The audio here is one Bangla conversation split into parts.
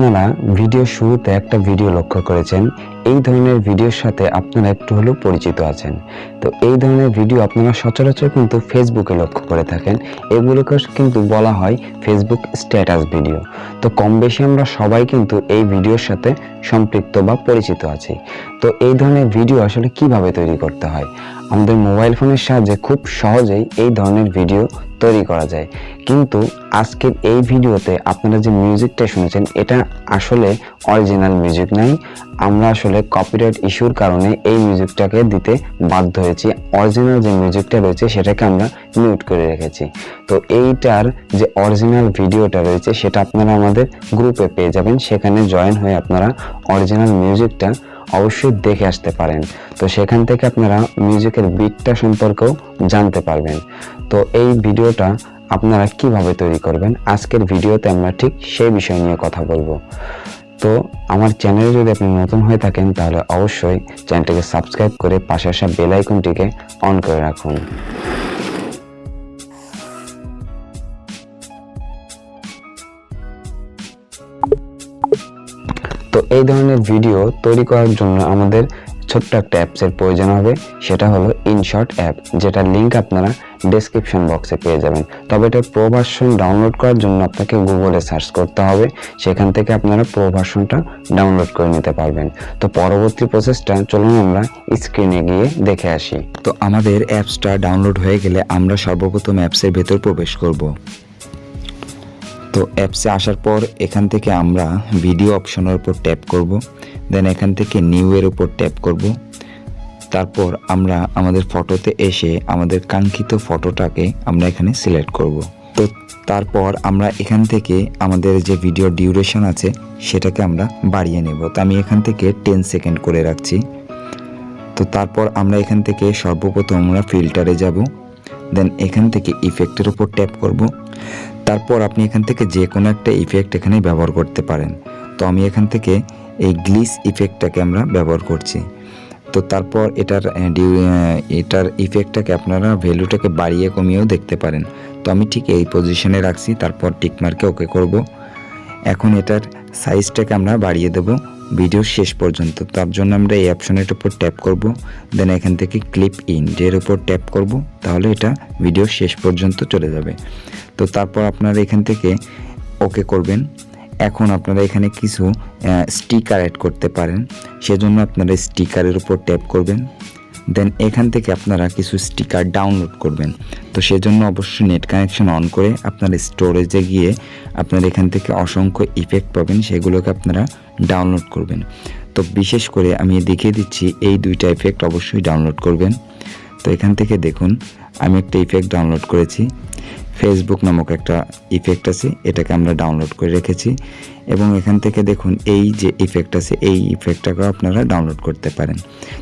আপনারা ভিডিও শুরুতে একটা ভিডিও লক্ষ্য করেছেন, এই ধরনের ভিডিওর সাথে আপনারা একটু হলেও পরিচিত আছেন। তো এই ধরনের ভিডিও আপনারা সচরাচর কিন্তু ফেসবুকে লক্ষ্য করে থাকেন। এগুলোকে কিন্তু বলা হয় ফেসবুক স্ট্যাটাস ভিডিও। তো কম বেশি আমরা সবাই কিন্তু এই ভিডিওর সাথে সম্পৃক্ত বা পরিচিত আছি। তো এই ধরনের ভিডিও আসলে কিভাবে তৈরি করতে হয়? আমাদের মোবাইল ফোনের সাহায্যে খুব সহজেই এই ধরনের ভিডিও তৈরি করা যায়। কিন্তু আজকের এই ভিডিওতে আপনারা যে মিউজিকটা শুনেছেন এটা আসলে অরিজিনাল মিউজিক নাই। আমরা আসলে কপিরাইট ইস্যুর কারণে এই মিউজিকটাকে দিতে বাধ্য হয়েছি। অরিজিনাল যে মিউজিকটা রয়েছে সেটাকে আমরা মিউট করে রেখেছি। তো এইটার যে অরিজিনাল ভিডিওটা রয়েছে সেটা আপনারা আমাদের গ্রুপে পেয়ে যাবেন। সেখানে জয়েন হয়ে আপনারা অরিজিনাল মিউজিকটা অবশ্যই দেখে আসতে পারেন। তো সেখান থেকে আপনারা মিউজিকের বিটটা সম্পর্কেও জানতে পারবেন। তো এই ভিডিওটা আপনারা কিভাবে তৈরি করবেন আজকের ভিডিওতে আমরা ঠিক সেই বিষয় নিয়ে কথা বলবো। তো আমার চ্যানেলে যদি আপনি নতুন হয়ে থাকেন তাহলে অবশ্যই চ্যানেলটিকে সাবস্ক্রাইব করে পাশে আসা বেল আইকনটিকে অন করে রাখুন। তো এই ধরনের ভিডিও তৈরি করার জন্য আমাদের ছোট্ট একটা অ্যাপসের প্রয়োজন হবে, সেটা হলো ইনশট অ্যাপ, যেটার লিঙ্ক আপনারা ডেসক্রিপশন বক্সে পেয়ে যাবেন। তবে এটার প্রো ভার্সন ডাউনলোড করার জন্য আপনাকে গুগলে সার্চ করতে হবে, সেখান থেকে আপনারা প্রো ভার্সনটা ডাউনলোড করে নিতে পারবেন। তো পরবর্তী প্রসেসটা চলুন আমরা স্ক্রিনে গিয়ে দেখে আসি। তো আমাদের অ্যাপসটা ডাউনলোড হয়ে গেলে আমরা সর্বপ্রথম অ্যাপসের ভেতর প্রবেশ করব। তো অ্যাপসে আসার পর এখান থেকে আমরা ভিডিও অপশনের উপর ট্যাপ করব, দেন এখান থেকে নিউ এর উপর ট্যাপ করব। তারপর আমরা আমাদের ফটোতে এসে আমাদের কাঙ্ক্ষিত ফটোটাকে আমরা এখানে সিলেক্ট করব। তো তারপর আমরা এখান থেকে আমাদের যে ভিডিও ডিউরেশন আছে সেটাকে আমরা বাড়িয়ে নেব। তো আমি এখান থেকে 10 সেকেন্ড করে রাখছি। তো তারপর আমরা এখান থেকে সর্বপ্রথম আমরা ফিল্টারে যাব, দেন এখান থেকে ইফেক্টের উপর ট্যাপ করব। তারপর আপনি এখান থেকে যে কোনো একটা ইফেক্ট এখানে ব্যবহার করতে পারেন। তো আমি এখান থেকে এই গ্লিস ইফেক্টটাকে আমরা ব্যবহার করছি। তো তারপর এটার ইফেক্টটাকে আপনারা ভ্যালুটাকে বাড়িয়ে কমিয়েও দেখতে পারেন। তো আমি ঠিক এই পজিশনে রাখছি, তারপর টিকমার্কে ওকে করব। এখন এটার সাইজটাকে আমরা বাড়িয়ে দেব ভিডিও শেষ পর্যন্ত। তার জন্য আমরা এই অপশনের উপর ট্যাপ করব, দেন এখান থেকে ক্লিপ ইন এর উপর ট্যাপ করব, তাহলে এটা ভিডিও শেষ পর্যন্ত চলে যাবে। তো তারপর আপনারা এখান থেকে ওকে করবেন। এখন আপনারা এখানে কিছু স্টিকার অ্যাড করতে পারেন, সেজন্য আপনারা স্টিকারের উপর ট্যাপ করবেন, দেন এখান থেকে আপনারা কিছু স্টিকার ডাউনলোড করবেন। তো সেজন্য অবশ্যই নেট কানেকশন অন করে আপনার স্টোরেজে গিয়ে আপনারা এখান থেকে অসংখ্য ইফেক্ট পাবেন, সেগুলোকে আপনারা ডাউনলোড করবেন। তো বিশেষ করে আমি দেখিয়ে দিচ্ছি এই দুইটা ইফেক্ট অবশ্যই ডাউনলোড করবেন। তো এখান থেকে দেখুন আমি একটা ইফেক্ট ডাউনলোড করেছি, ফেসবুক নামক একটা ইফেক্ট আছে, এটাকে আমরা ডাউনলোড করে রেখেছি। এবং এখান থেকে দেখুন এই যে ইফেক্ট আছে এই ইফেক্টটাকেও আপনারা ডাউনলোড করতে পারেন।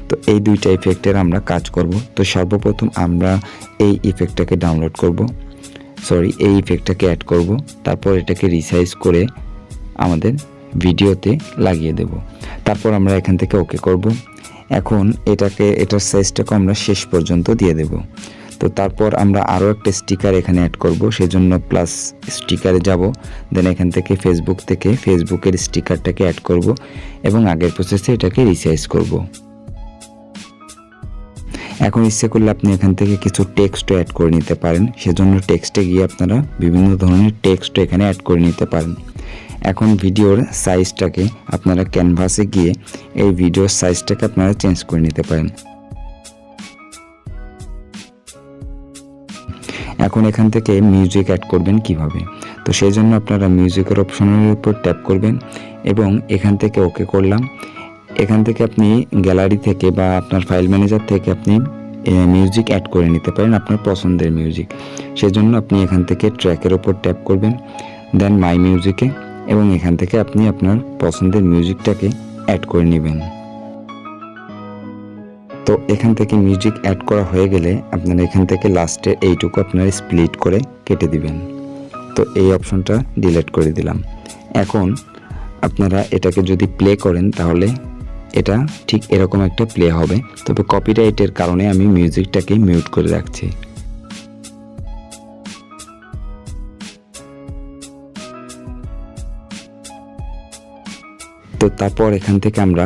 তো এই দুইটা ইফেক্টের আমরা কাজ করব। তো সর্বপ্রথম আমরা এই ইফেক্টটাকে ডাউনলোড করব, এই ইফেক্টটাকে অ্যাড করব, তারপর এটাকে রিসাইজ করে আমাদের ভিডিওতে লাগিয়ে দেব। তারপর আমরা এখান থেকে ওকে করব। এখন এটার সাইজটাকে আমরা শেষ পর্যন্ত দিয়ে দেব। তো তারপর আমরা আরও একটা স্টিকার এখানে অ্যাড করব, সেজন্য প্লাস স্টিকারে যাব, দেন এখান থেকে ফেসবুকের স্টিকারটাকে অ্যাড করব এবং আগের প্রসেসে এটাকে রিসাইজ করব। এখন ইচ্ছে করলে আপনি এখান থেকে কিছু টেক্সটও অ্যাড করে নিতে পারেন, সেজন্য টেক্সটে গিয়ে আপনারা বিভিন্ন ধরনের টেক্সট এখানে অ্যাড করে নিতে পারেন। এখন ভিডিওর সাইজটাকে আপনারা ক্যানভাসে গিয়ে এই ভিডিওর সাইজটাকে আপনারা চেঞ্জ করে নিতে পারেন। এখন এখান থেকে মিউজিক অ্যাড করবেন কিভাবে, তো সেই জন্য আপনারা মিউজিকের অপশনের উপর ট্যাপ করবেন এবং এখান থেকে ওকে করলাম। এখান থেকে আপনি গ্যালারি থেকে বা আপনার ফাইল ম্যানেজার থেকে আপনি মিউজিক অ্যাড করে নিতে পারেন, আপনার পছন্দের মিউজিক। সেজন্য আপনি এখান থেকে ট্র্যাকের উপর ট্যাপ করবেন, দেন মাই মিউজিকে, এবং এখান থেকে আপনি আপনার পছন্দের মিউজিকটাকে অ্যাড করে নেবেন। তো এখান থেকে মিউজিক অ্যাড করা হয়ে গেলে আপনারা এখান থেকে লাস্টে এইটুকু আপনারা স্প্লিট করে কেটে দিবেন। তো এই অপশনটা ডিলিট করে দিলাম। এখন আপনারা এটাকে যদি প্লে করেন তাহলে এটা ঠিক এরকম একটা প্লে হবে, তবে কপিরাইটের কারণে আমি মিউজিকটাকে মিউট করে রাখছি। তো তারপর এখান থেকে আমরা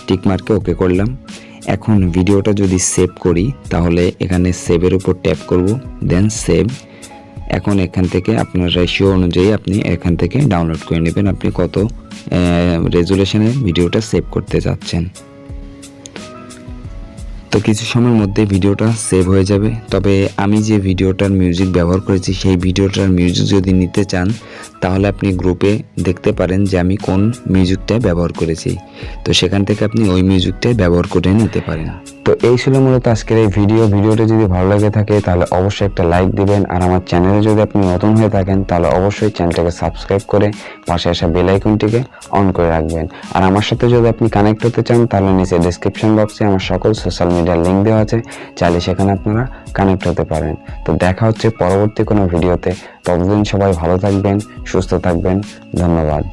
টিক মার্কে ওকে করলাম। এখন ভিডিওটা যদি সেভ করি তাহলে এখানে সেভের উপর ট্যাপ করব, দেন সেভ। এখন এখান থেকে আপনার রেশিও অনুযায়ী আপনি এখান থেকে ডাউনলোড করে নেবেন আপনি কত রেজুলেশনে ভিডিওটা সেভ করতে যাচ্ছেন। তো কিছু সময়ের মধ্যে ভিডিওটা সেভ হয়ে যাবে। তবে আমি যে ভিডিওটার মিউজিক ব্যবহার করেছি সেই ভিডিওটার মিউজিক যদি নিতে চান তাহলে আপনি গ্রুপে দেখতে পারেন যে আমি কোন মিউজিকটা ব্যবহার করেছি, তো সেখান থেকে আপনি ওই মিউজিকটাই ব্যবহার করে নিতে পারেন। তো এই ছিল মূলত আজকের এই ভিডিওটা যদি ভালো লাগে থাকে তাহলে অবশ্যই একটা লাইক দিবেন, আর আমার চ্যানেলে যদি আপনি নতুন হয়ে থাকেন তাহলে অবশ্যই চ্যানেলটাকে সাবস্ক্রাইব করে পাশে আসা বেল আইকনটিকে অন করে রাখবেন। আর আমার সাথে যদি আপনি কানেক্ট হতে চান তাহলে নিচে ডেসক্রিপশন বক্সে আমার সকল সোশ্যাল মিডিয়ার লিঙ্ক দেওয়া আছে, চাইলে সেখানে আপনারা কানেক্ট হতে পারেন। তো দেখা হচ্ছে পরবর্তী কোনো ভিডিওতে, ততদিন সবাই ভালো থাকবেন, সুস্থ থাকবেন, ধন্যবাদ।